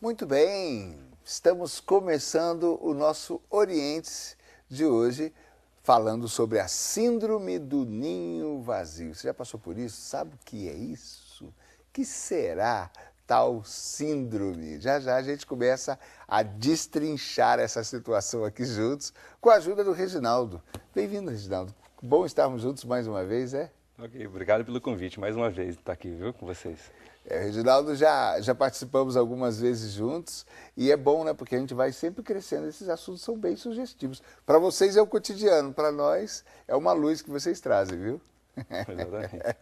Muito bem, estamos começando o nosso Oriente de hoje, falando sobre a síndrome do ninho vazio. Você já passou por isso? Sabe o que é isso? O que será tal síndrome? Já já a gente começa a destrinchar essa situação aqui juntos, com a ajuda do Reginaldo. Bem-vindo, Reginaldo. Bom estarmos juntos mais uma vez, é? Ok, obrigado pelo convite, mais uma vez, estar aqui, viu, com vocês. Reginaldo, já participamos algumas vezes juntos e é bom, né? Porque a gente vai sempre crescendo, esses assuntos são bem sugestivos. Para vocês é o cotidiano, para nós é uma luz que vocês trazem, viu? Exatamente.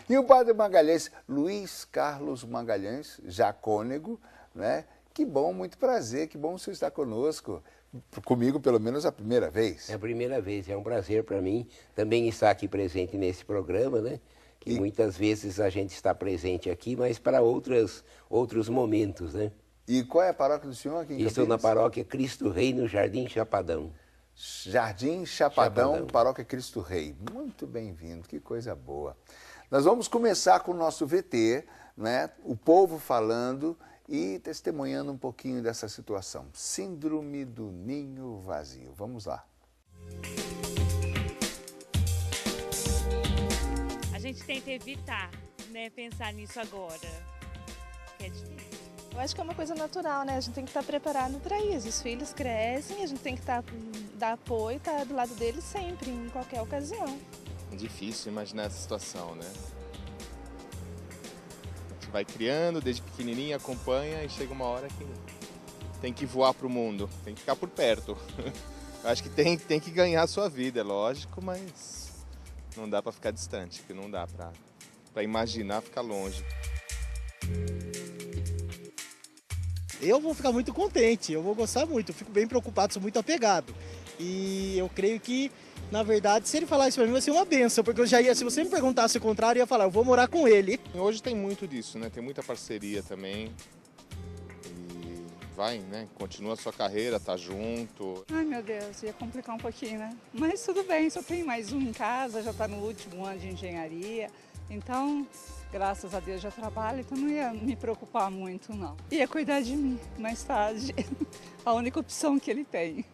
E o padre Magalhães, Luiz Carlos Magalhães, já cônego, né? Que bom, muito prazer, que bom você estar conosco. Comigo, pelo menos, a primeira vez. É a primeira vez, é um prazer para mim também estar aqui presente nesse programa, né? Que muitas vezes a gente está presente aqui, mas para outros momentos, né? E qual é a paróquia do senhor aqui em Campinas? Estou na paróquia Cristo Rei, no Jardim Chapadão. Jardim Chapadão, paróquia Cristo Rei. Muito bem-vindo, que coisa boa. Nós vamos começar com o nosso VT, né? O povo falando e testemunhando um pouquinho dessa situação. Síndrome do ninho vazio. Vamos lá. A gente tenta evitar, né, pensar nisso agora, que é difícil. Eu acho que é uma coisa natural, né? A gente tem que estar preparado para isso. Os filhos crescem, a gente tem que dar apoio, estar do lado deles sempre, em qualquer ocasião. É difícil imaginar essa situação, né? A gente vai criando, desde pequenininho, acompanha e chega uma hora que tem que voar para o mundo, tem que ficar por perto. Eu acho que tem que ganhar a sua vida, é lógico, mas não dá para ficar distante, que não dá para imaginar ficar longe. Eu vou ficar muito contente, eu vou gostar muito, eu fico bem preocupado, sou muito apegado. E eu creio que, na verdade, se ele falar isso pra mim vai ser uma benção, porque eu já ia, se você me perguntasse o contrário, eu ia falar, eu vou morar com ele. Hoje tem muito disso, né? Tem muita parceria também. E vai, né? Continua a sua carreira, tá junto. Ai, meu Deus, ia complicar um pouquinho, né? Mas tudo bem, só tem mais um em casa, já tá no último ano de engenharia. Então, graças a Deus já trabalho, então não ia me preocupar muito, não. Ia cuidar de mim mais tarde, a única opção que ele tem.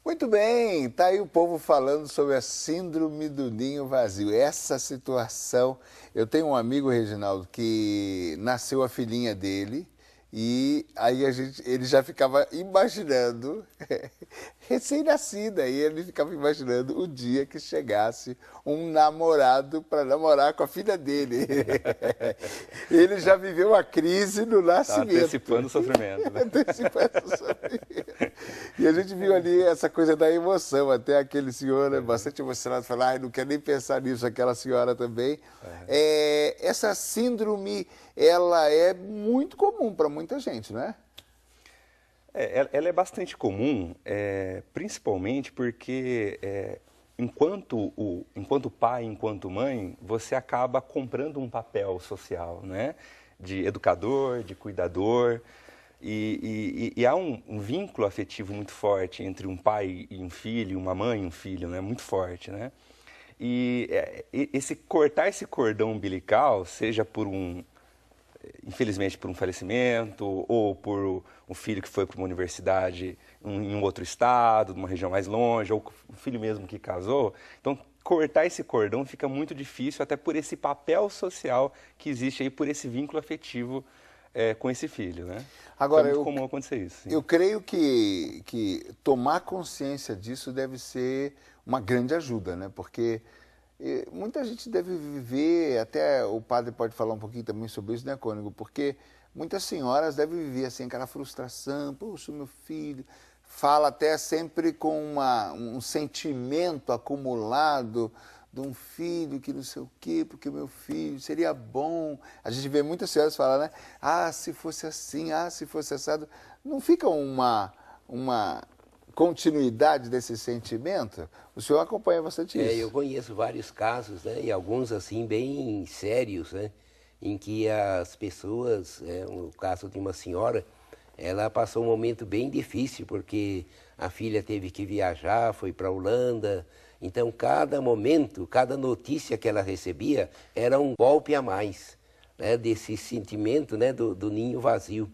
Muito bem, tá aí o povo falando sobre a síndrome do ninho vazio. Essa situação, eu tenho um amigo, Reginaldo, que nasceu a filhinha dele e aí ele já ficava imaginando, recém-nascida, e ele ficava imaginando o dia que chegasse um namorado para namorar com a filha dele. Ele já viveu a crise no nascimento. Tá antecipando o sofrimento. Né? Antecipando o sofrimento. E a gente viu ali essa coisa da emoção, até aquele senhor, né, bastante emocionado, falou, ai, não quero nem pensar nisso, aquela senhora também. Essa síndrome, ela é muito comum para muita gente, não é? Ela é bastante comum, principalmente porque enquanto pai, enquanto mãe, você acaba comprando um papel social, né? De educador, de cuidador, e há um vínculo afetivo muito forte entre um pai e um filho, uma mãe e um filho, né? Muito forte, né? E cortar esse cordão umbilical, seja infelizmente por um falecimento, ou por um filho que foi para uma universidade em um outro estado, numa região mais longe, ou o filho mesmo que casou. Então, cortar esse cordão fica muito difícil, até por esse papel social que existe aí, por esse vínculo afetivo com esse filho, né? Agora, é muito comum acontecer isso. Sim. Eu creio que tomar consciência disso deve ser uma grande ajuda, né? Porque muita gente deve viver, até o padre pode falar um pouquinho também sobre isso, né, Cônego? Porque muitas senhoras devem viver assim, aquela frustração, poxa, meu filho, fala até sempre com um sentimento acumulado de um filho que não sei o quê, porque meu filho seria bom. A gente vê muitas senhoras falar, né? Ah, se fosse assim, ah, se fosse assado. Não fica uma continuidade desse sentimento? O senhor acompanha bastante isso. Eu conheço vários casos, né, e alguns assim bem sérios, né, em que as pessoas, no caso de uma senhora, ela passou um momento bem difícil, porque a filha teve que viajar, foi para a Holanda, então cada momento, cada notícia que ela recebia era um golpe a mais, né, desse sentimento, né, do ninho vazio.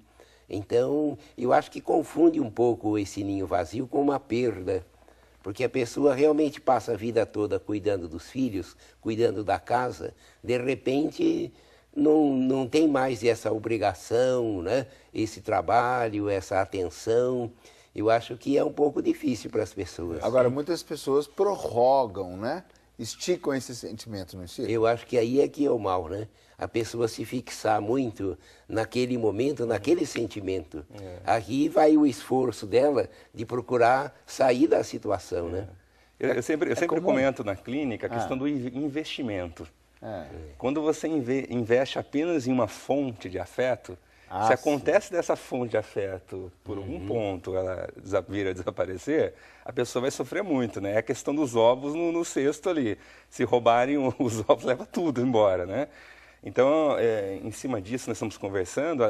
Então, eu acho que confunde um pouco esse ninho vazio com uma perda, porque a pessoa realmente passa a vida toda cuidando dos filhos, cuidando da casa, de repente não tem mais essa obrigação, né? Esse trabalho, essa atenção. Eu acho que é um pouco difícil para as pessoas. Agora, muitas pessoas prorrogam, né? Esticam esse sentimento, não estica? Eu acho que aí é que é o mal, né? A pessoa se fixar muito naquele momento, naquele sentimento. Aqui vai o esforço dela de procurar sair da situação, né? Eu sempre comento na clínica a questão do investimento. Quando você investe apenas em uma fonte de afeto, se acontece dessa fonte de afeto, por algum ponto ela vir a desaparecer, a pessoa vai sofrer muito, né? É a questão dos ovos no cesto ali. Se roubarem os ovos, leva tudo embora, né? Então, em cima disso, nós estamos conversando,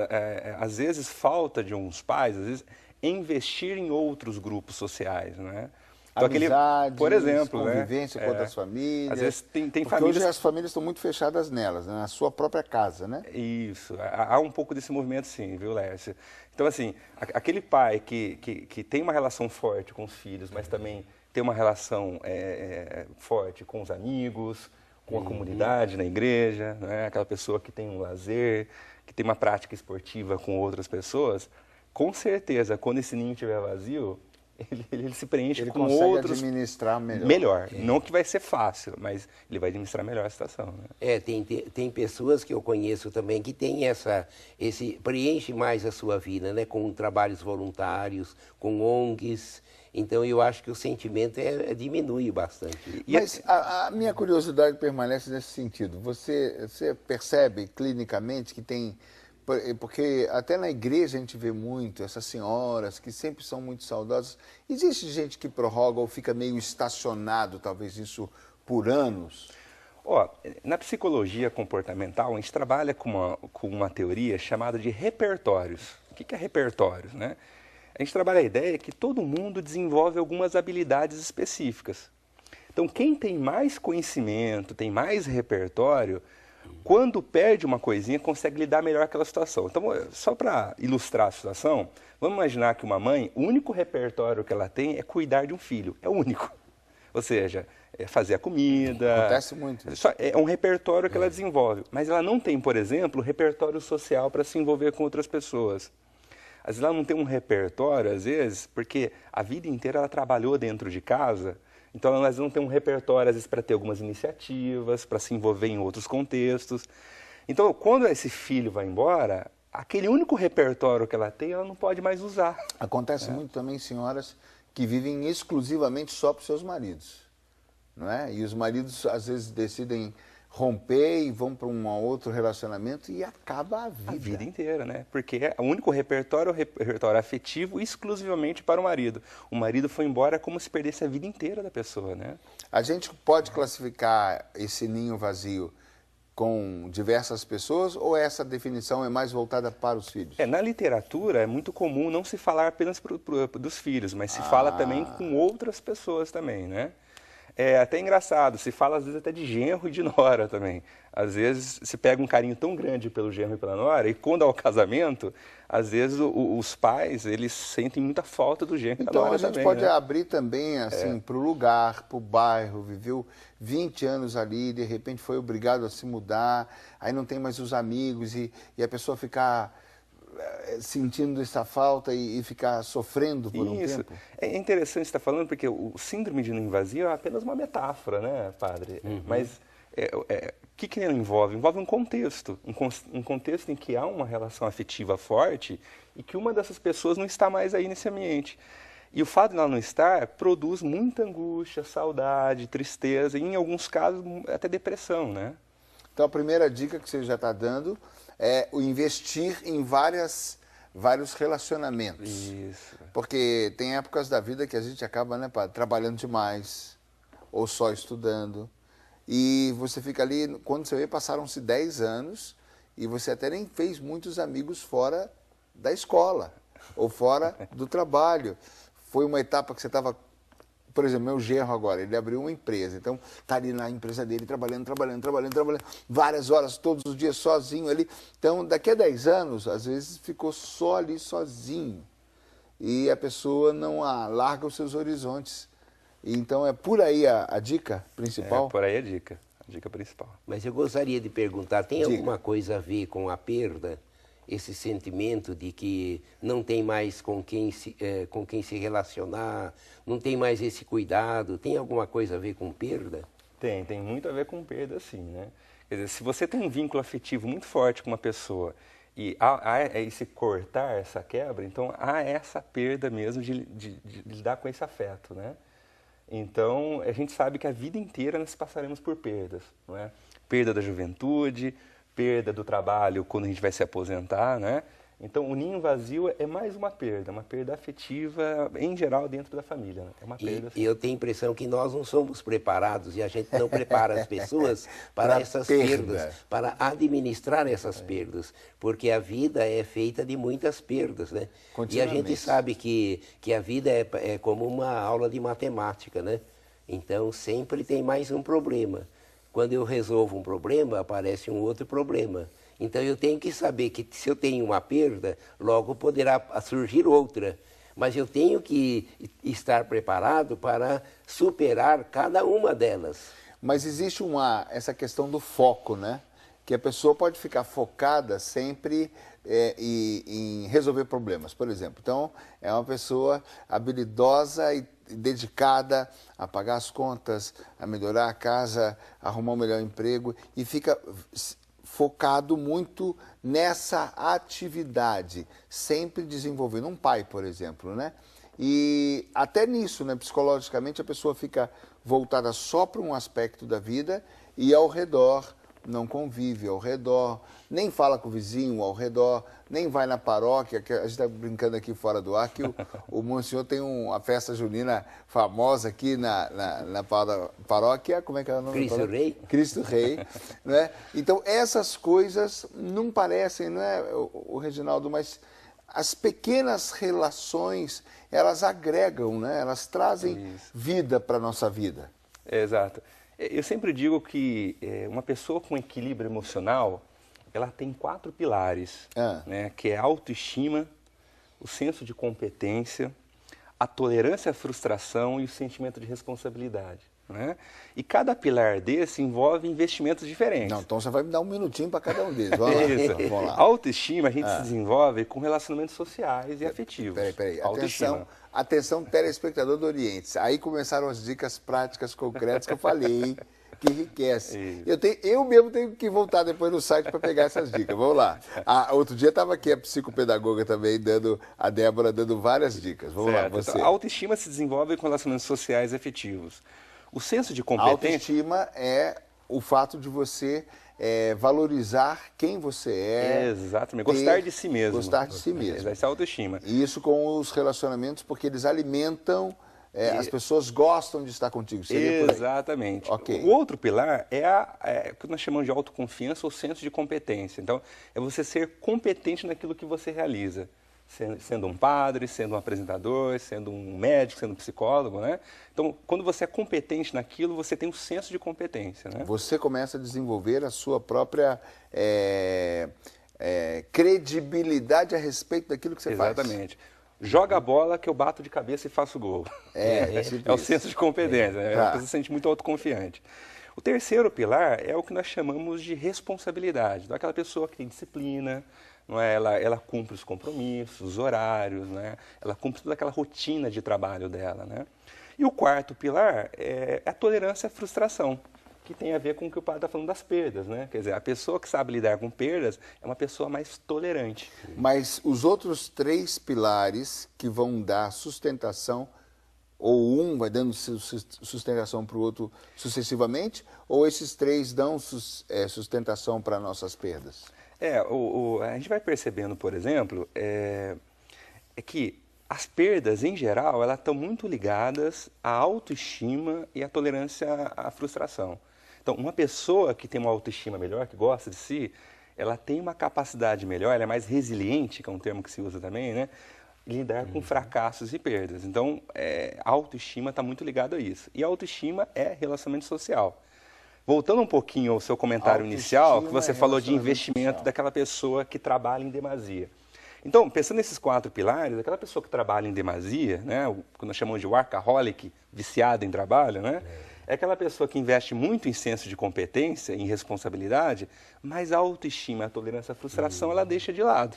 às vezes falta de uns pais, às vezes, investir em outros grupos sociais, né? Então, amizades, por exemplo, convivência com outras famílias. Às vezes tem porque famílias... hoje as famílias estão muito fechadas nelas, né? Na sua própria casa, né? Isso, há um pouco desse movimento sim, viu, Lércio? Então, assim, aquele pai que tem uma relação forte com os filhos, mas também tem uma relação forte com os amigos, com a comunidade na igreja, né? Aquela pessoa que tem um lazer, que tem uma prática esportiva com outras pessoas, com certeza, quando esse ninho estiver vazio, ele se preenche com outros... Ele consegue administrar melhor. Não que vai ser fácil, mas ele vai administrar melhor a situação. Né? Tem pessoas que eu conheço também que têm preenche mais a sua vida, né? Com trabalhos voluntários, com ONGs. Então, eu acho que o sentimento diminui bastante. Mas a minha curiosidade permanece nesse sentido. Você percebe clinicamente que tem... Porque até na igreja a gente vê muito essas senhoras que sempre são muito saudosas. Existe gente que prorroga ou fica meio estacionado, talvez isso, por anos? Na psicologia comportamental, a gente trabalha com uma teoria chamada de repertórios. O que é repertórios, né? A gente trabalha a ideia que todo mundo desenvolve algumas habilidades específicas. Então, quem tem mais conhecimento, tem mais repertório, quando perde uma coisinha, consegue lidar melhor com aquela situação. Então, só para ilustrar a situação, vamos imaginar que uma mãe, o único repertório que ela tem é cuidar de um filho. É o único. Ou seja, fazer a comida. Acontece muito. É um repertório que ela desenvolve. Mas ela não tem, por exemplo, repertório social para se envolver com outras pessoas. Às vezes ela não tem um repertório, às vezes, porque a vida inteira ela trabalhou dentro de casa. Então, ela não tem um repertório, às vezes, para ter algumas iniciativas, para se envolver em outros contextos. Então, quando esse filho vai embora, aquele único repertório que ela tem, ela não pode mais usar. Acontece muito também senhoras que vivem exclusivamente só para os seus maridos, não é? E os maridos, às vezes, decidem romper e vão para um outro relacionamento e acaba a vida. A vida inteira, né? Porque o único repertório é o repertório afetivo exclusivamente para o marido. O marido foi embora como se perdesse a vida inteira da pessoa, né? A gente pode classificar esse ninho vazio com diversas pessoas ou essa definição é mais voltada para os filhos? Na literatura é muito comum não se falar apenas dos filhos, mas se fala também com outras pessoas também, né? É até engraçado, se fala às vezes até de genro e de nora também. Às vezes se pega um carinho tão grande pelo genro e pela nora, e quando há o casamento, às vezes os pais, eles sentem muita falta do genro e da nora também. Então a gente pode abrir também, assim, para o lugar, para o bairro, viveu 20 anos ali, de repente foi obrigado a se mudar, aí não tem mais os amigos e a pessoa ficar sentindo essa falta e ficar sofrendo por um tempo? É interessante você estar falando, porque o síndrome de ninho vazio é apenas uma metáfora, né, padre? Mas o que ele envolve? Envolve um contexto em que há uma relação afetiva forte e que uma dessas pessoas não está mais aí nesse ambiente. E o fato de ela não estar produz muita angústia, saudade, tristeza e, em alguns casos, até depressão, né? Então, a primeira dica que você já está dando é o investir em vários relacionamentos. Isso. Porque tem épocas da vida que a gente acaba, né, trabalhando demais ou só estudando. E você fica ali, quando você vê, passaram-se 10 anos e você até nem fez muitos amigos fora da escola ou fora do trabalho. Foi uma etapa que você estava por exemplo, meu genro agora, ele abriu uma empresa, então está ali na empresa dele trabalhando, várias horas, todos os dias sozinho ali. Então, daqui a 10 anos, às vezes ficou só ali sozinho e a pessoa não alarga os seus horizontes. Então, é por aí a dica principal? É por aí a dica principal. Mas eu gostaria de perguntar, tem Diga. alguma coisa a ver com a perda? Esse sentimento de que não tem mais com quem se relacionar, não tem mais esse cuidado, tem alguma coisa a ver com perda? Tem muito a ver com perda, sim, né? Quer dizer, se você tem um vínculo afetivo muito forte com uma pessoa e há esse cortar, essa quebra, então há essa perda mesmo de lidar com esse afeto, né? Então, a gente sabe que a vida inteira nós passaremos por perdas, não é? Perda da juventude, perda do trabalho quando a gente vai se aposentar, né? Então, o ninho vazio é mais uma perda afetiva em geral dentro da família, né? É uma perda. E eu tenho a impressão que nós não somos preparados e a gente não prepara as pessoas para essas perdas, para administrar essas perdas, porque a vida é feita de muitas perdas, né? E a gente sabe que a vida é como uma aula de matemática, né? Então, sempre tem mais um problema. Quando eu resolvo um problema, aparece um outro problema. Então, eu tenho que saber que se eu tenho uma perda, logo poderá surgir outra. Mas eu tenho que estar preparado para superar cada uma delas. Mas existe essa questão do foco, né? Que a pessoa pode ficar focada sempre em resolver problemas, por exemplo. Então, é uma pessoa habilidosa e dedicada a pagar as contas, a melhorar a casa, a arrumar um melhor emprego e fica focado muito nessa atividade, sempre desenvolvendo. Um pai, por exemplo, né? E até nisso, né, psicologicamente, a pessoa fica voltada só para um aspecto da vida e ao redor não convive, ao redor nem fala com o vizinho, ao redor nem vai na paróquia, que a gente está brincando aqui fora do ar, que o Monsenhor tem uma festa junina famosa aqui na paróquia, como é que é o nome? Cristo Rei. Cristo Rei, né? Então, essas coisas não parecem, não é, o Reginaldo, mas as pequenas relações, elas agregam, né? Elas trazem vida para a nossa vida. Exato. Eu sempre digo que uma pessoa com equilíbrio emocional, ela tem 4 pilares, né? Que é a autoestima, o senso de competência, a tolerância à frustração e o sentimento de responsabilidade, né? E cada pilar desse envolve investimentos diferentes. Não, então você vai me dar um minutinho para cada um deles. Vamos lá. Isso. Vamos lá. A autoestima a gente se desenvolve com relacionamentos sociais e afetivos. Peraí. Autoestima. Atenção, telespectador do Oriente. Aí começaram as dicas práticas, concretas que eu falei, hein? Que enriquece. Eu mesmo tenho que voltar depois no site para pegar essas dicas. Vamos lá. Outro dia estava aqui a psicopedagoga também, a Débora, dando várias dicas. Vamos lá, você. Então, a autoestima se desenvolve com relacionamentos sociais e afetivos. O senso de competência... A autoestima é o fato de você valorizar quem você é. Exatamente. Gostar de si mesmo. Gostar de si mesmo. Essa é a autoestima. E isso com os relacionamentos, porque eles alimentam... as pessoas gostam de estar contigo. Exatamente. Okay. O outro pilar é o que nós chamamos de autoconfiança ou senso de competência. Então, é você ser competente naquilo que você realiza. Sendo um padre, sendo um apresentador, sendo um médico, sendo um psicólogo, né? Então, quando você é competente naquilo, você tem um senso de competência, né? Você começa a desenvolver a sua própria credibilidade a respeito daquilo que você faz. Exatamente. Joga a bola que eu bato de cabeça e faço gol. É o senso de competência, né? A pessoa se sente muito autoconfiante. O terceiro pilar é o que nós chamamos de responsabilidade. Então, aquela pessoa que tem disciplina, não é? Ela cumpre os compromissos, os horários, né? Ela cumpre toda aquela rotina de trabalho dela, né? E o quarto pilar é a tolerância à frustração, que tem a ver com o que o padre está falando das perdas, né? Quer dizer, a pessoa que sabe lidar com perdas é uma pessoa mais tolerante. Mas os outros 3 pilares que vão dar sustentação, ou um vai dando sustentação para o outro sucessivamente, ou esses 3 dão sustentação para nossas perdas? A gente vai percebendo, por exemplo, que as perdas, em geral, elas estão muito ligadas à autoestima e à tolerância à frustração. Então, uma pessoa que tem uma autoestima melhor, que gosta de si, ela tem uma capacidade melhor, ela é mais resiliente, que é um termo que se usa também, né? lidar com fracassos e perdas. Então, a autoestima está muito ligada a isso. E a autoestima é relacionamento social. Voltando um pouquinho ao seu comentário inicial, que você falou de investimento daquela pessoa que trabalha em demasia. Então, pensando nesses 4 pilares, aquela pessoa que trabalha em demasia, né, o que nós chamamos de workaholic, viciado em trabalho, né, é aquela pessoa que investe muito em senso de competência, em responsabilidade, mas a autoestima, a tolerância à frustração, ela deixa de lado.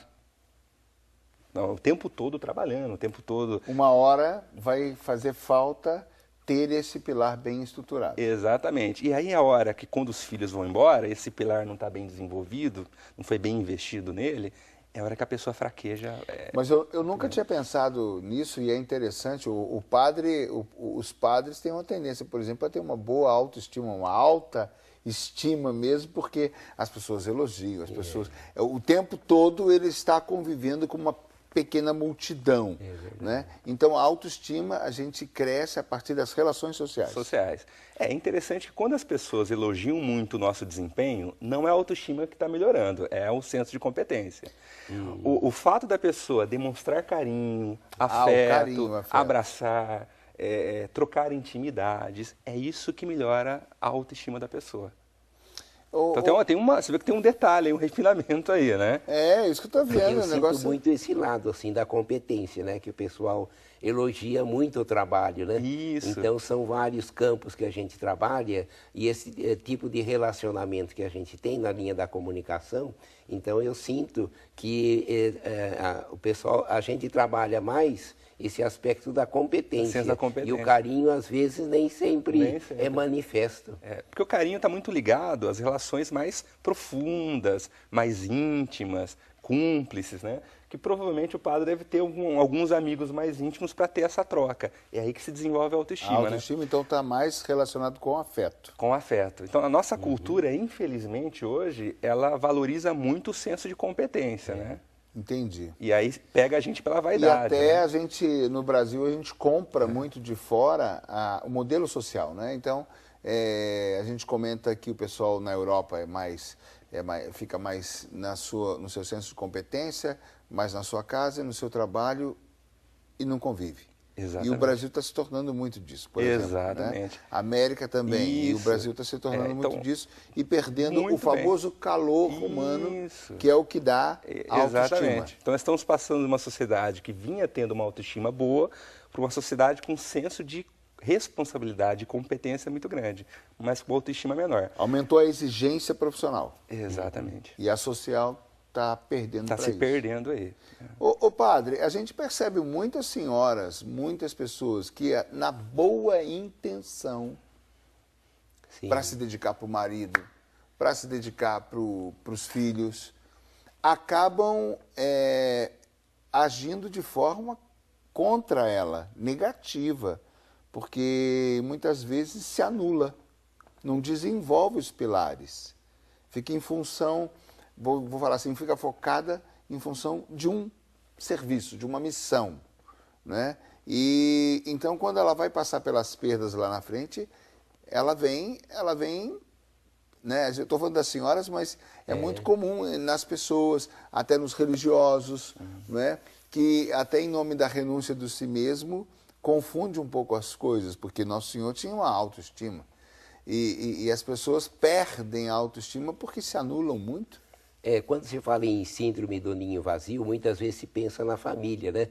Não, o tempo todo trabalhando, o tempo todo... Uma hora vai fazer falta ter esse pilar bem estruturado. Exatamente. E aí a hora que quando os filhos vão embora, esse pilar não está bem desenvolvido, não foi bem investido nele, é a hora que a pessoa fraqueja. Mas eu nunca tinha pensado nisso e é interessante. Os padres têm uma tendência, por exemplo, a ter uma boa autoestima, uma alta estima mesmo, porque as pessoas elogiam, as pessoas... O tempo todo ele está convivendo com uma pequena multidão, né? Então, a autoestima a gente cresce a partir das relações sociais. É interessante que quando as pessoas elogiam muito o nosso desempenho, não é a autoestima que está melhorando, é o senso de competência. O fato da pessoa demonstrar carinho, afeto, abraçar, trocar intimidades, é isso que melhora a autoestima da pessoa. Então você vê que tem um detalhe, um refinamento aí, né? É, isso que eu estou vendo. Eu sinto muito esse lado, assim, da competência, né? Que o pessoal elogia muito o trabalho, né? Isso. Então, são vários campos que a gente trabalha e esse tipo de relacionamento que a gente tem na linha da comunicação. Então, eu sinto que o pessoal, a gente trabalha mais esse aspecto da competência. E o carinho, às vezes, nem sempre é manifesto. Porque o carinho está muito ligado às relações mais profundas, mais íntimas, cúmplices, né? Que provavelmente o padre deve ter alguns amigos mais íntimos para ter essa troca. É aí que se desenvolve a autoestima. A autoestima, então, está mais relacionado com afeto. Com afeto. Então, a nossa cultura, infelizmente, hoje, ela valoriza muito o senso de competência, né? Entendi. E aí pega a gente pela vaidade. E até a gente, no Brasil, a gente compra muito de fora o modelo social, né? Então, a gente comenta que o pessoal na Europa fica mais no seu senso de competência, mais na sua casa, no seu trabalho e não convive. Exatamente. E o Brasil está se tornando muito disso, por exemplo. Exatamente. Né? A América também. Isso. E o Brasil está se tornando então, muito disso e perdendo o famoso calor humano, que é o que dá a autoestima. Exatamente. Então, nós estamos passando de uma sociedade que vinha tendo uma autoestima boa para uma sociedade com um senso de responsabilidade e competência muito grande, mas com autoestima menor. Aumentou a exigência profissional. Exatamente. E a social está perdendo para isso. Está se perdendo aí. Ô padre, a gente percebe muitas senhoras, muitas pessoas que na boa intenção para se dedicar para o marido, para se dedicar para os filhos, acabam agindo de forma contra ela, negativa, porque muitas vezes se anula, não desenvolve os pilares, fica em função, vou falar assim, fica focada em função de um serviço, de uma missão, né? E então quando ela vai passar pelas perdas lá na frente, ela vem, né? Eu estou falando das senhoras, mas é muito comum nas pessoas, até nos religiosos, né? Que até em nome da renúncia de si mesmo confunde um pouco as coisas, porque Nosso Senhor tinha uma autoestima e as pessoas perdem a autoestima porque se anulam muito. Quando se fala em síndrome do ninho vazio, muitas vezes se pensa na família, né?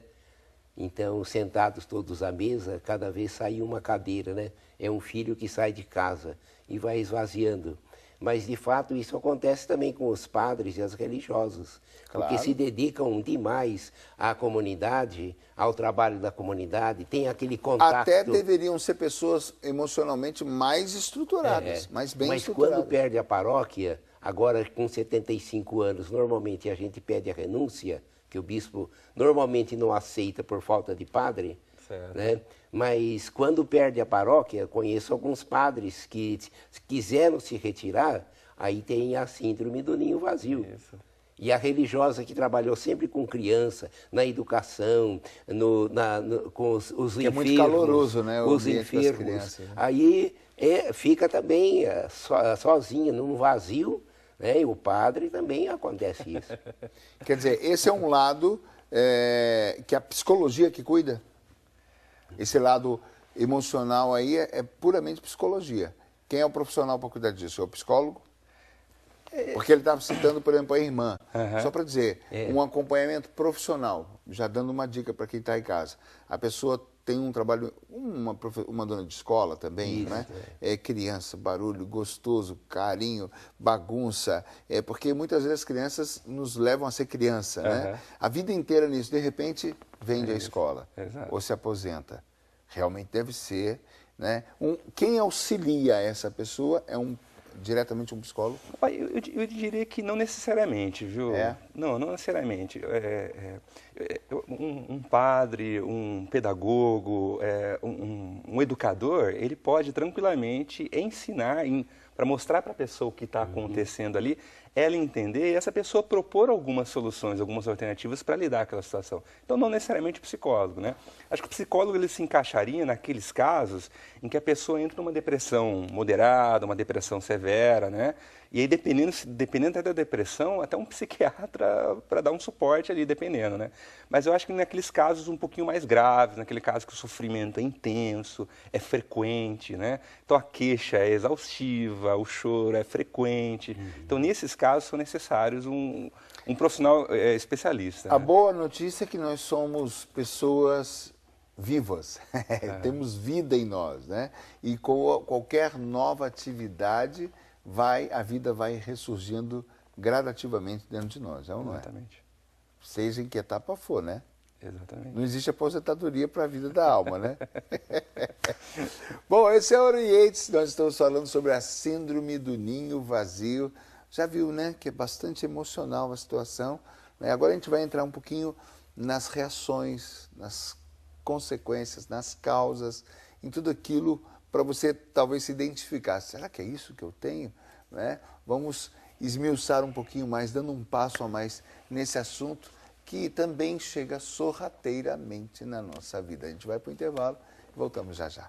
Então, sentados todos à mesa, cada vez sai uma cadeira, né? É um filho que sai de casa e vai esvaziando. Mas, de fato, isso acontece também com os padres e as religiosas, porque se dedicam demais à comunidade, ao trabalho da comunidade, tem aquele contato... Até deveriam ser pessoas emocionalmente mais estruturadas, mais bem estruturadas. Mas quando perde a paróquia, agora com 75 anos, normalmente a gente pede a renúncia, que o bispo normalmente não aceita por falta de padre, né? Mas quando perde a paróquia, conheço alguns padres que quiseram se retirar, aí tem a síndrome do ninho vazio. Isso. E a religiosa que trabalhou sempre com criança, na educação, com os enfermos. É muito caloroso, né? Os enfermos. Aí fica também sozinha, num vazio, né? E o padre também acontece isso. Quer dizer, esse é um lado que a psicologia que cuida? Esse lado emocional aí é puramente psicologia. Quem é o profissional para cuidar disso? É o psicólogo? Porque ele estava citando, por exemplo, a irmã. Só para dizer, um acompanhamento profissional, já dando uma dica para quem está em casa. A pessoa tem um trabalho, uma dona de escola também, né? Criança, barulho, gostoso, carinho, bagunça. Porque muitas vezes as crianças nos levam a ser criança, né? A vida inteira nisso, de repente, vende a escola ou se aposenta. Realmente deve ser, né? Quem auxilia essa pessoa é diretamente um psicólogo? Eu diria que não necessariamente, viu? Não necessariamente. Um padre, um pedagogo, um educador, ele pode tranquilamente ensinar, para mostrar para a pessoa o que está acontecendo ali, ela entender e essa pessoa propor algumas soluções, algumas alternativas para lidar com aquela situação. Então, não necessariamente o psicólogo, né? Acho que o psicólogo ele se encaixaria naqueles casos em que a pessoa entra numa depressão moderada, uma depressão severa, né? E aí, dependendo da depressão, até um psiquiatra para dar um suporte ali, dependendo, né? Mas eu acho que naqueles casos um pouquinho mais graves, naquele caso que o sofrimento é intenso, é frequente, né? Então, a queixa é exaustiva, o choro é frequente. Então, nesses casos, são necessários um profissional especialista. A né? boa notícia é que nós somos pessoas vivas, temos vida em nós, né? E com qualquer nova atividade, a vida vai ressurgindo gradativamente dentro de nós, não é? Exatamente. Seja em que etapa for, né? Exatamente. Não existe aposentadoria para a vida da alma, né? Bom, esse é o Ori Yates, nós estamos falando sobre a síndrome do ninho vazio. Já viu, né, que é bastante emocional a situação. Né? Agora a gente vai entrar um pouquinho nas reações, nas consequências, nas causas, em tudo aquilo para você talvez se identificar. Será que é isso que eu tenho? Né? Vamos esmiuçar um pouquinho mais, dando um passo a mais nesse assunto que também chega sorrateiramente na nossa vida. A gente vai para o intervalo e voltamos já já.